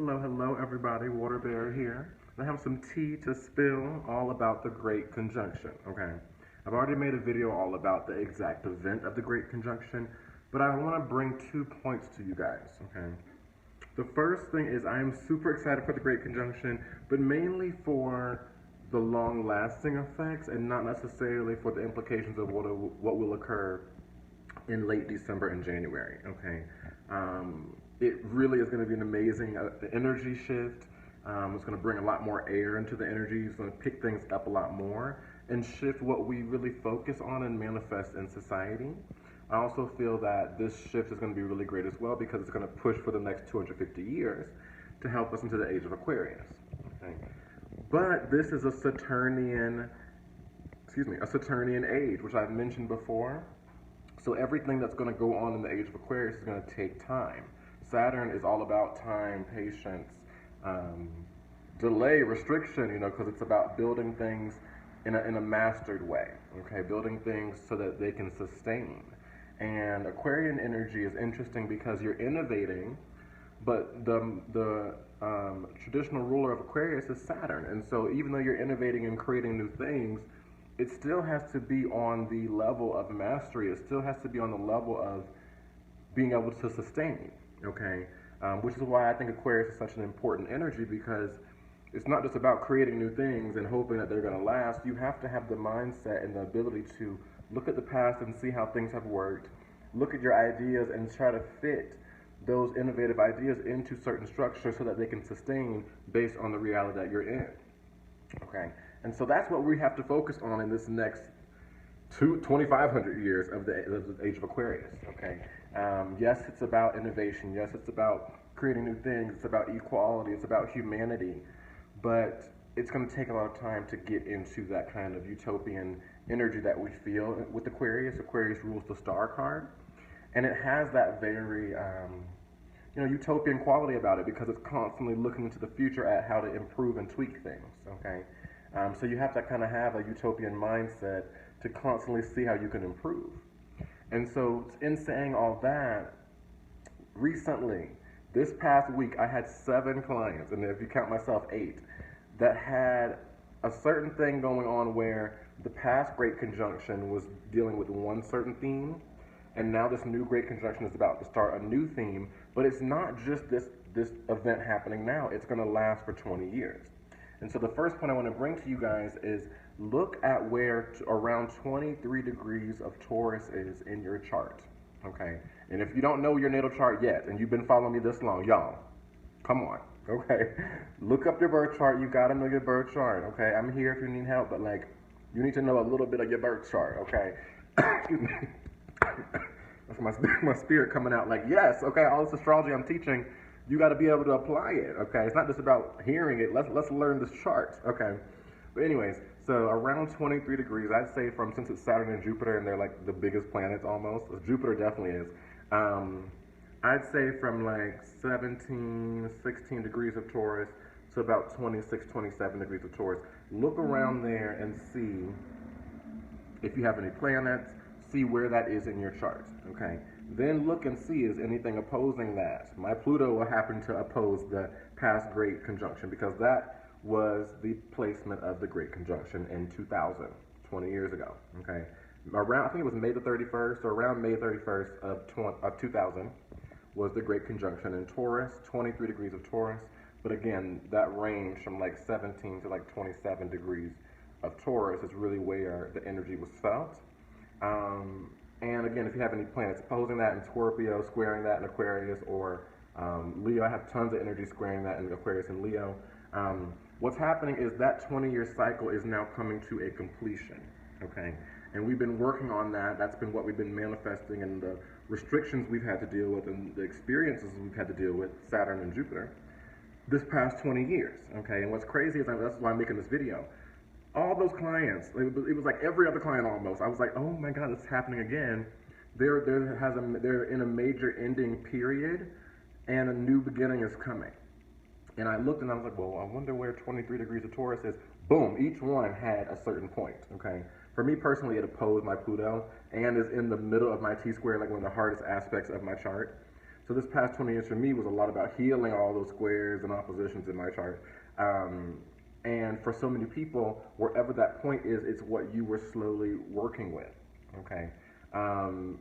Hello, hello, everybody. Water Bear here. I have some tea to spill all about the Great Conjunction. Okay, I've already made a video all about the exact event of the Great Conjunction, but I want to bring 2 points to you guys. Okay, the first thing is I am super excited for the Great Conjunction, but mainly for the long-lasting effects and not necessarily for the implications of what will occur in late December and January. Okay, it really is going to be an amazing energy shift. It's going to bring a lot more air into the energy. It's going to pick things up a lot more and shift what we really focus on and manifest in society. I also feel that this shift is going to be really great as well because it's going to push for the next 250 years to help us into the age of Aquarius. Okay. But this is a Saturnian age, which I've mentioned before. So everything that's going to go on in the age of Aquarius is going to take time. Saturn is all about time, patience, delay, restriction, because it's about building things in a mastered way, okay? Building things so that they can sustain. And Aquarian energy is interesting because you're innovating, but the traditional ruler of Aquarius is Saturn. And so even though you're innovating and creating new things, it still has to be on the level of mastery. It still has to be on the level of being able to sustain, okay? Which is why I think Aquarius is such an important energy, because it's not just about creating new things and hoping that they're going to last. You have to have the mindset and the ability to look at the past and see how things have worked, look at your ideas and try to fit those innovative ideas into certain structures so that they can sustain based on the reality that you're in, okay? And so that's what we have to focus on in this next 2,500 years of the age of Aquarius, okay? Yes, it's about innovation. Yes, it's about creating new things. It's about equality. It's about humanity. But it's going to take a lot of time to get into that kind of utopian energy that we feel with Aquarius. Aquarius rules the star card. And it has that very, utopian quality about it because it's constantly looking into the future at how to improve and tweak things, okay? So you have to kind of have a utopian mindset to constantly see how you can improve. And so in saying all that, recently, this past week, I had 7 clients, and if you count myself, 8, that had a certain thing going on where the past Great Conjunction was dealing with one certain theme, and now this new Great Conjunction is about to start a new theme, but it's not just this event happening now, it's going to last for 20 years. And so the first point I want to bring to you guys is look at where around 23 degrees of Taurus is in your chart, okay? And if you don't know your natal chart yet, and you've been following me this long, y'all, come on, okay? Look up your birth chart. You got to know your birth chart, okay? I'm here if you need help, but, you need to know a little bit of your birth chart, okay? Excuse me. That's my spirit coming out yes, okay, all this astrology I'm teaching, you got to be able to apply it, okay? It's not just about hearing it. Let's learn this chart, okay? But anyways, so around 23 degrees, I'd say since it's Saturn and Jupiter, and they're the biggest planets almost, Jupiter definitely is, I'd say from 17, 16 degrees of Taurus to about 26, 27 degrees of Taurus. Look around there and see if you have any planets, see where that is in your chart, okay? Then look and see, is anything opposing that? My Pluto will happen to oppose the past Great Conjunction because that was the placement of the Great Conjunction in 2000, 20 years ago, okay? I think it was May the 31st, or around May 31st of 2000 was the Great Conjunction in Taurus, 23 degrees of Taurus. But again, that range from 17 to 27 degrees of Taurus is really where the energy was felt. And again, if you have any planets opposing that in Scorpio, squaring that in Aquarius, or Leo, I have tons of energy squaring that in Aquarius and Leo. What's happening is that 20-year cycle is now coming to a completion, okay? And we've been working on that. That's been what we've been manifesting, and the restrictions we've had to deal with and the experiences we've had to deal with, Saturn and Jupiter, this past 20 years, okay? And what's crazy is that's why I'm making this video. All those clients, it was like every other client almost. I was like, oh my God, it's happening again. They're in a major ending period, and a new beginning is coming. And I looked and I was like, well, I wonder where 23 degrees of Taurus is. Boom, each one had a certain point, okay? For me personally, it opposed my Pluto and is in the middle of my T-square, one of the hardest aspects of my chart. So So this past 20 years for me was a lot about healing all those squares and oppositions in my chart. And for so many people, wherever that point is, it's what you were slowly working with. Okay. And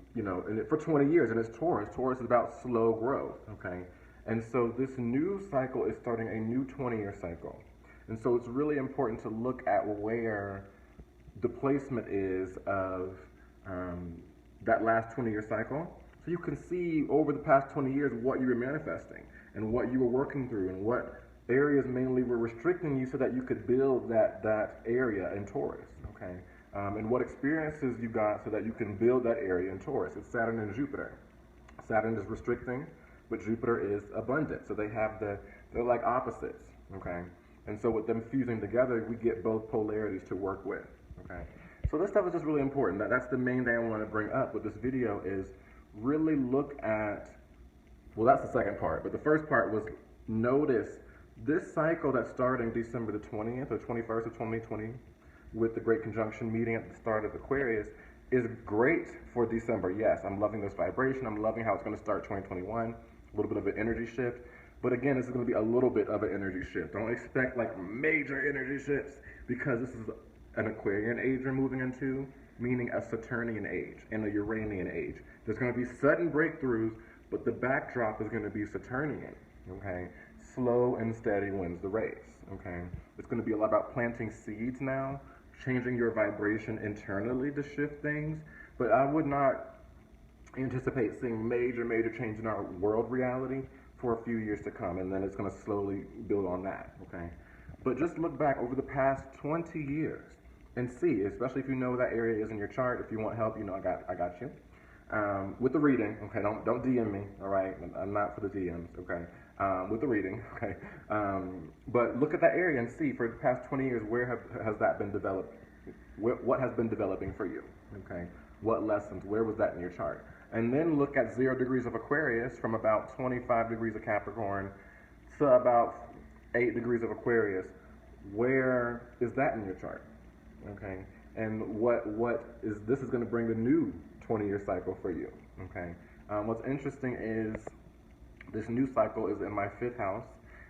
for 20 years, and it's Taurus. Taurus is about slow growth. Okay. And so this new cycle is starting a new 20-year cycle. And so it's really important to look at where the placement is of that last 20-year cycle. So you can see over the past 20 years what you were manifesting and what you were working through and what areas mainly were restricting you so that you could build that area in Taurus, okay? And what experiences you got so that you can build that area in Taurus. It's Saturn and Jupiter. Saturn is restricting, but Jupiter is abundant. So they're like opposites, okay? And so with them fusing together, we get both polarities to work with, okay? So this stuff is just really important. That's the main thing I want to bring up with this video is really look at, well, that's the second part, but the first part was notice this cycle that's starting December the 20th or 21st of 2020 with the Great Conjunction meeting at the start of Aquarius is great for December. Yes, I'm loving this vibration. I'm loving how it's going to start 2021, a little bit of an energy shift. But again, this is going to be a little bit of an energy shift. Don't expect like major energy shifts because this is an Aquarian age we're moving into, meaning a Saturnian age and a Uranian age. There's going to be sudden breakthroughs, but the backdrop is going to be Saturnian, okay? Slow and steady wins the race, okay? It's going to be a lot about planting seeds now, changing your vibration internally to shift things, but I would not anticipate seeing major change in our world reality for a few years to come, and then it's going to slowly build on that, okay? But just look back over the past 20 years and see, especially if you know that area is in your chart. If you want help, I got you. With the reading, okay, don't DM me, all right? I'm not for the DMs, okay? With the reading, okay? But look at that area and see for the past 20 years, where has that been developed? What has been developing for you, okay? What lessons, where was that in your chart? And then look at 0 degrees of Aquarius from about 25 degrees of Capricorn to about 8 degrees of Aquarius. Where is that in your chart, okay? And this is going to bring the new 20-year cycle for you, okay? What's interesting is this new cycle is in my 5th house,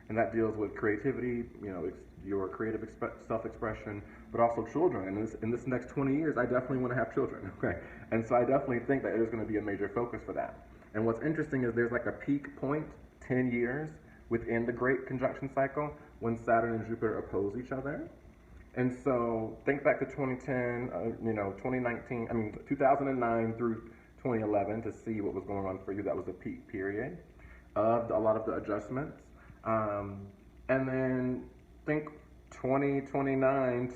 and that deals with creativity, it's your creative self-expression, but also children. And in this next 20 years, I definitely want to have children, okay? And so I definitely think that there's going to be a major focus for that. And what's interesting is there's like a peak point, 10 years, within the Great Conjunction cycle when Saturn and Jupiter oppose each other. And so think back to 2010, 2009 through 2011 to see what was going on for you. That was the peak period of a lot of the adjustments. And then think 2029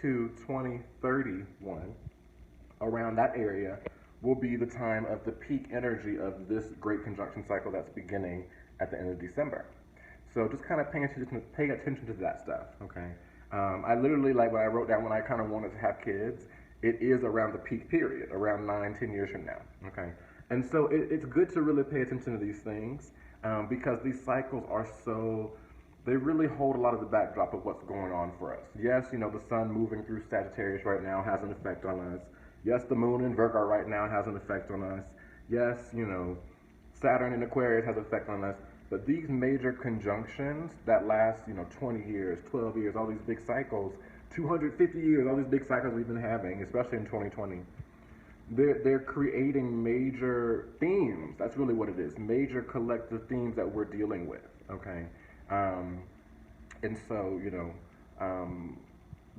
to 2031, around that area will be the time of the peak energy of this Great Conjunction cycle that's beginning at the end of December. So just kind of paying attention to that stuff, okay? I literally, like when I wrote down when I kind of wanted to have kids, it is around the peak period, around 9-10 years from now, okay? And so it's good to really pay attention to these things because these cycles are they really hold a lot of the backdrop of what's going on for us. Yes, the sun moving through Sagittarius right now has an effect on us. Yes, the moon in Virgo right now has an effect on us. Yes, Saturn in Aquarius has an effect on us. But these major conjunctions that last, 20 years, 12 years, all these big cycles, 250 years, all these big cycles we've been having, especially in 2020, they're creating major themes. That's really what it is, major collective themes that we're dealing with, okay? And so,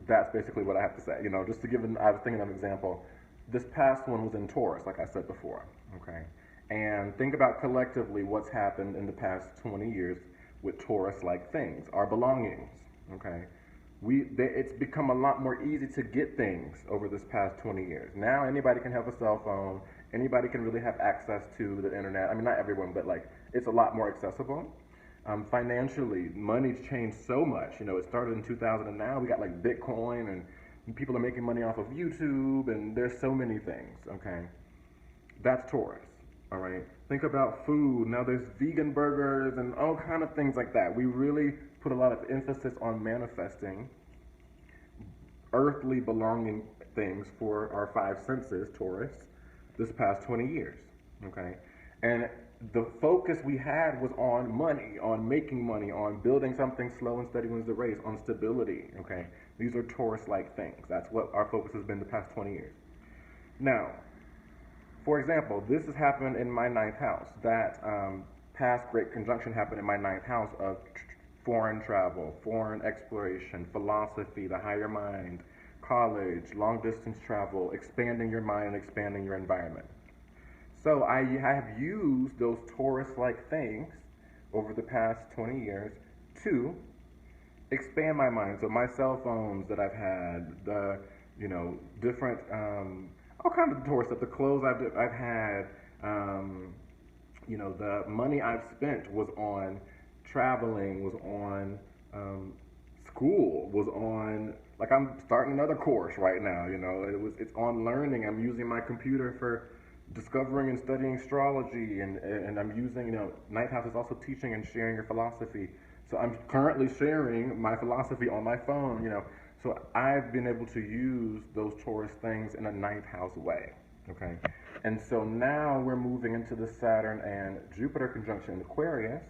that's basically what I have to say. Just to give I was thinking of an example. This past one was in Taurus, like I said before, okay? And think about collectively what's happened in the past 20 years with Taurus-like things, our belongings, okay? It's become a lot more easy to get things over this past 20 years. Now anybody can have a cell phone, anybody can really have access to the internet. I mean, not everyone, but like it's a lot more accessible. Financially, money's changed so much. It started in 2000 and now we got like Bitcoin and people are making money off of YouTube and there's so many things, okay? That's Taurus. All right. Think about food. Now there's vegan burgers and all kind of things like that. We really put a lot of emphasis on manifesting earthly belonging things for our 5 senses, Taurus, this past 20 years. okay? And the focus we had was on money, on making money, on building something slow and steady wins the race, on stability, okay? These are Taurus-like things. That's what our focus has been the past 20 years. Now, for example, this has happened in my ninth house. That past great conjunction happened in my ninth house of foreign travel, foreign exploration, philosophy, the higher mind, college, long distance travel, expanding your mind and expanding your environment. So I have used those Taurus-like things over the past 20 years to expand my mind. So my cell phones that I've had, the different all kinds of Taurus stuff, the clothes I've had, the money I've spent was on traveling, was on school, was on, like, I'm starting another course right now. It's on learning. I'm using my computer for discovering and studying astrology, and I'm using, ninth house is also teaching and sharing your philosophy. So I'm currently sharing my philosophy on my phone. So I've been able to use those Taurus things in a ninth house way, okay? And so now we're moving into the Saturn and Jupiter conjunction in Aquarius,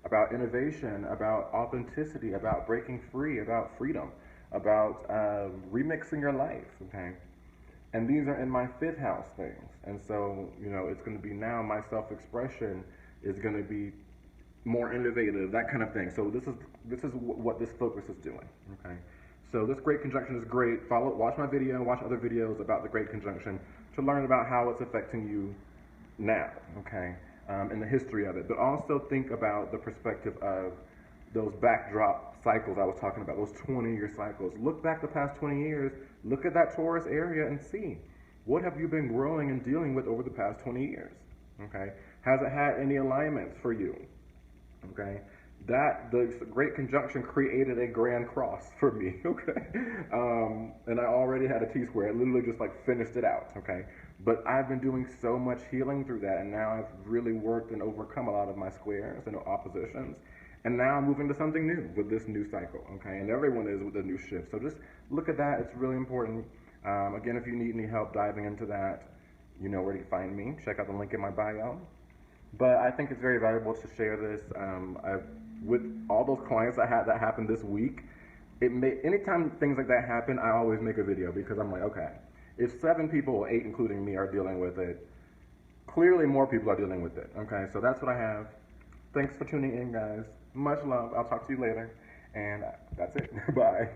about innovation, about authenticity, about breaking free, about freedom, about remixing your life, okay? And these are in my fifth house things. And so, it's going to be now my self-expression is going to be more innovative, that kind of thing. So this is what this focus is doing, okay? So this great conjunction is great. Watch my video, watch other videos about the great conjunction to learn about how it's affecting you now, okay? And the history of it. But also think about the perspective of those backdrop cycles I was talking about, those 20-year cycles. Look back the past 20 years, look at that Taurus area and see, what have you been growing and dealing with over the past 20 years, okay? Has it had any alignments for you, okay? The great conjunction created a grand cross for me, okay? And I already had a T-square. I literally just like finished it out, okay? But I've been doing so much healing through that, and now I've really worked and overcome a lot of my squares and oppositions. And now I'm moving to something new with this new cycle, okay? And everyone is with the new shift. So just look at that. It's really important. Again, if you need any help diving into that, you know where to find me. Check out the link in my bio. But I think it's very valuable to share this. With all those clients I had that happened this week, anytime things like that happen, I always make a video because I'm like, okay, if 7 people, or 8 including me, are dealing with it, clearly more people are dealing with it. Okay, so that's what I have. Thanks for tuning in, guys. Much love. I'll talk to you later. And that's it. Bye.